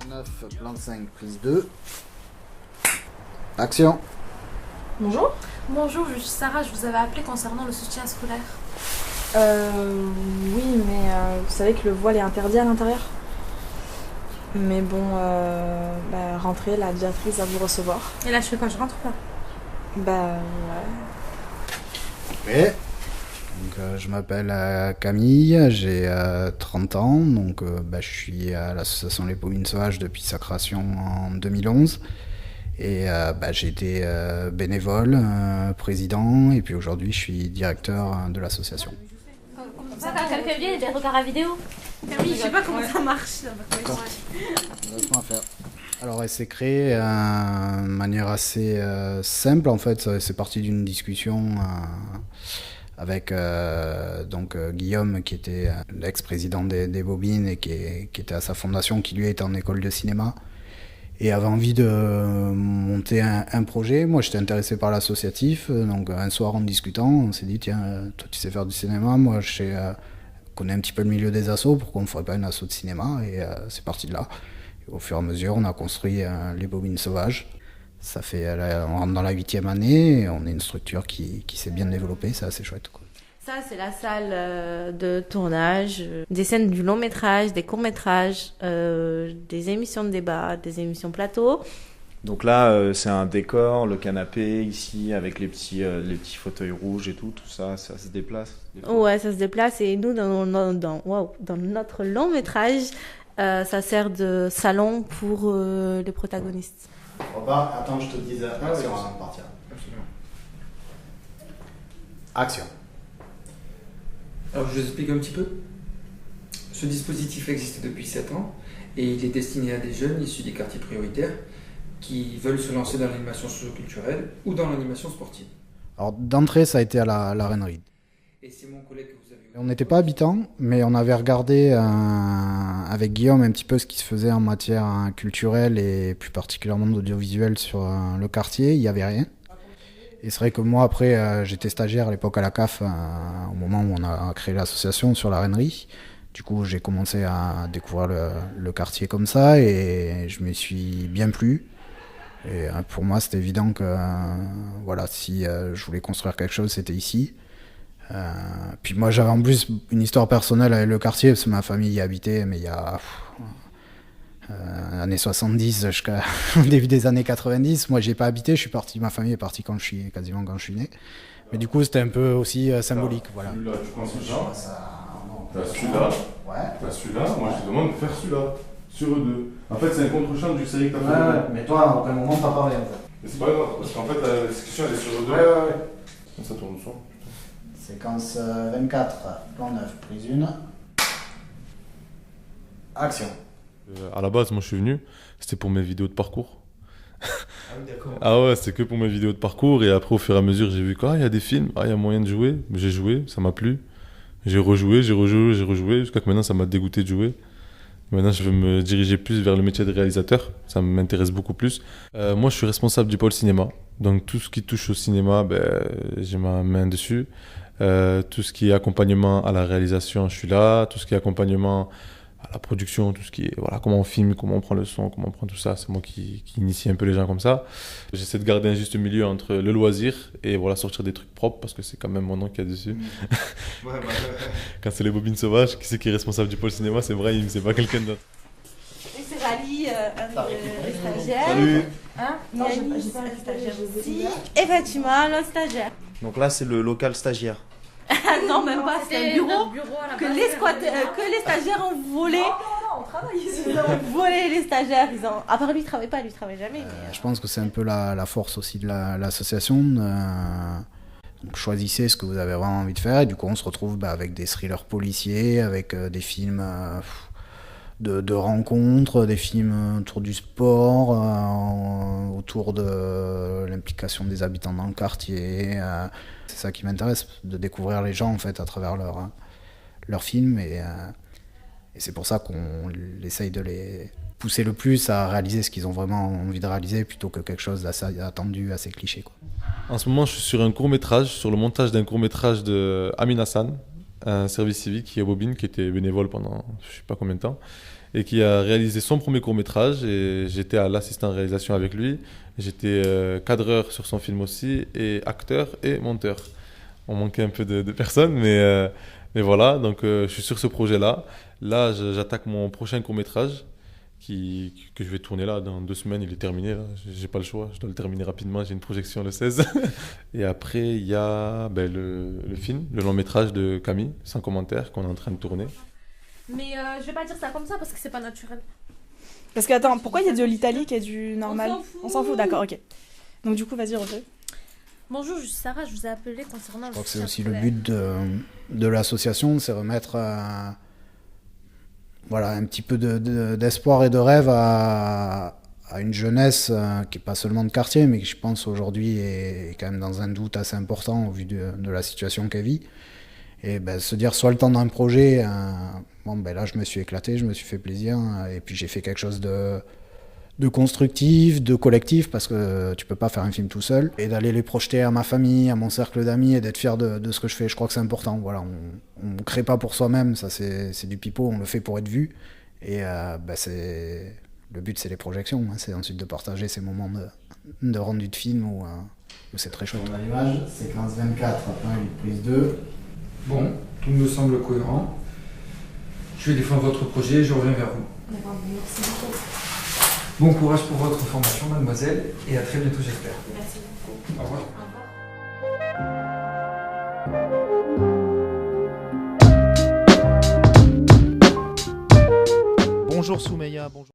9, plan 5, prise 2. Action. Bonjour. Bonjour, je suis Sarah, je vous avais appelé concernant le soutien scolaire. Oui, mais vous savez que le voile est interdit à l'intérieur. Mais bon, rentrez, la directrice va vous recevoir. Et là, je fais quoi? Je rentre pas? Ouais. Ok. Donc, je m'appelle Camille, j'ai 30 ans, donc je suis à l'association Les Bobines Sauvages depuis sa création en 2011. Et j'ai été bénévole, président, et puis aujourd'hui je suis directeur de l'association. Comme ça, quand quelqu'un vient, il y a des regards à vidéo. Camille, je sais pas comment ça marche. Laisse-moi faire. Alors elle s'est créée de manière assez simple en fait, c'est parti d'une discussion avec Guillaume qui était l'ex-président des Bobines et qui était à sa fondation, qui lui était en école de cinéma et avait envie de monter un projet. Moi j'étais intéressé par l'associatif, donc un soir en discutant on s'est dit tiens, toi tu sais faire du cinéma, moi je connais un petit peu le milieu des assos, pourquoi on ne ferait pas une asso de cinéma, et c'est parti de là. Et au fur et à mesure on a construit les Bobines Sauvages. Ça fait, on rentre dans la 8e année et on est une structure qui s'est bien développée, c'est assez chouette, quoi. Ça, c'est la salle de tournage, des scènes du long métrage, des courts métrages, des émissions de débat, des émissions plateau. Donc là, c'est un décor, le canapé ici avec les petits fauteuils rouges et tout ça se déplace. Ouais, ça se déplace et nous, dans notre long métrage, ça sert de salon pour les protagonistes. Attends, je te dis action avant de partir. Absolument. Action. Alors je vous explique un petit peu. Ce dispositif existe depuis 7 ans et il est destiné à des jeunes issus des quartiers prioritaires qui veulent se lancer dans l'animation socio-culturelle ou dans l'animation sportive. Alors d'entrée, ça a été à la Reinerie. Et c'est mon collègue que vous avez eu. On n'était pas habitants, mais on avait regardé avec Guillaume un petit peu ce qui se faisait en matière culturelle et plus particulièrement d'audiovisuel sur le quartier. Il n'y avait rien. Et c'est vrai que moi, après, j'étais stagiaire à l'époque à la CAF, au moment où on a créé l'association sur la Reinerie. Du coup, j'ai commencé à découvrir le quartier comme ça et je me suis bien plu. Et pour moi, c'était évident que si je voulais construire quelque chose, c'était ici. Puis moi, j'avais en plus une histoire personnelle avec le quartier, parce que ma famille y habitait, mais il y a années 70 jusqu'au début des années 90. Moi, j'ai pas habité, ma famille est partie quasiment quand je suis né. Mais du coup, c'était un peu aussi symbolique. Voilà. Celui-là, tu prends celui-là. T'as celui-là. Ouais. T'as celui-là. Moi, je te demande de faire celui-là. Sur eux deux. En fait, c'est un contre-champ du série que t'as fait. Ouais, mais toi, à aucun moment, t'as parlé, en fait. Mais c'est pas grave, parce qu'en fait, la discussion, elle est sur eux deux. Ouais. Comme ça tourne doucement. Séquence 24, plan 9, prise 1. Action. À la base, moi, je suis venu, c'était pour mes vidéos de parcours. Ah oui, d'accord. Ah ouais, c'était que pour mes vidéos de parcours. Et après, au fur et à mesure, j'ai vu qu'il y a des films, il y a moyen de jouer. J'ai joué, ça m'a plu. J'ai rejoué, jusqu'à que maintenant, ça m'a dégoûté de jouer. Maintenant, je veux me diriger plus vers le métier de réalisateur. Ça m'intéresse beaucoup plus. Moi, je suis responsable du pôle cinéma. Donc, tout ce qui touche au cinéma, j'ai ma main dessus. Tout ce qui est accompagnement à la réalisation, je suis là. Tout ce qui est accompagnement à la production, tout ce qui est comment on filme, comment on prend le son, comment on prend tout ça, c'est moi qui initie un peu les gens comme ça. J'essaie de garder un juste milieu entre le loisir et sortir des trucs propres, parce que c'est quand même mon nom qu'il y a dessus. Ouais. Quand c'est les Bobines Sauvages, qui c'est qui est responsable du pôle cinéma, c'est Brahim, c'est pas quelqu'un d'autre. Et c'est Rally, un des stagiaires. Salut. Yannis, un stagiaire aussi. Et Fatima, l'autre stagiaire. Donc là, c'est le local stagiaire. Ah non, même pas, c'est un bureau que les stagiaires ont volé. Non, on travaille ici. Ils ont volé les stagiaires. À part lui, il travaille pas, lui, il travaille jamais. Je pense que c'est un peu la force aussi de l'association. Donc, choisissez ce que vous avez vraiment envie de faire. Et du coup, on se retrouve avec des thrillers policiers, avec des films de rencontres, des films autour du sport, autour de l'implication des habitants dans le quartier. C'est ça qui m'intéresse, de découvrir les gens en fait à travers leurs films. Et c'est pour ça qu'on essaye de les pousser le plus à réaliser ce qu'ils ont vraiment envie de réaliser, plutôt que quelque chose d'assez attendu, assez cliché, quoi. En ce moment, je suis sur un court-métrage, sur le montage d'un court-métrage de Amin Hassan, un service civique qui est à Bobine, qui était bénévole pendant je sais pas combien de temps. et qui a réalisé son premier court-métrage. Et j'étais à l'assistant réalisation avec lui. J'étais cadreur sur son film aussi, et acteur et monteur. On manquait un peu de personnes, mais voilà, donc je suis sur ce projet-là. Là, j'attaque mon prochain court-métrage que je vais tourner là dans 2 semaines. Il est terminé, là. J'ai pas le choix, je dois le terminer rapidement. J'ai une projection le 16. Et après, il y a le film, le long-métrage de Camille, sans commentaire, qu'on est en train de tourner. Mais je vais pas dire ça comme ça parce que c'est pas naturel. Parce que attends, pourquoi il y a de l'italique et du normal? On s'en fout, d'accord, ok. Donc du coup, vas-y, refais. Bonjour, je suis Sarah, je vous ai appelé concernant Je le crois que c'est soutien aussi le scolaire. but de l'association, c'est remettre voilà, un petit peu d'espoir et de rêve à une jeunesse qui n'est pas seulement de quartier, mais qui, je pense, aujourd'hui est quand même dans un doute assez important au vu de la situation qu'elle vit. Et se dire, soit le temps d'un projet, là, je me suis éclaté, je me suis fait plaisir, et puis j'ai fait quelque chose de constructif, de collectif, parce que tu peux pas faire un film tout seul, et d'aller les projeter à ma famille, à mon cercle d'amis, et d'être fier de ce que je fais. Je crois que c'est important. Voilà, on crée pas pour soi-même, ça c'est du pipeau, on le fait pour être vu, et le but c'est les projections, hein. C'est ensuite de partager ces moments de rendu de film où c'est très chouette. On a l'image, séquence 24, 1, prise 2. Bon, tout me semble cohérent. Je vais défendre votre projet et je reviens vers vous. D'accord, merci beaucoup. Bon courage pour votre formation, mademoiselle, et à très bientôt, j'espère. Merci beaucoup. Au revoir. Au revoir. Bonjour Soumeya, bonjour.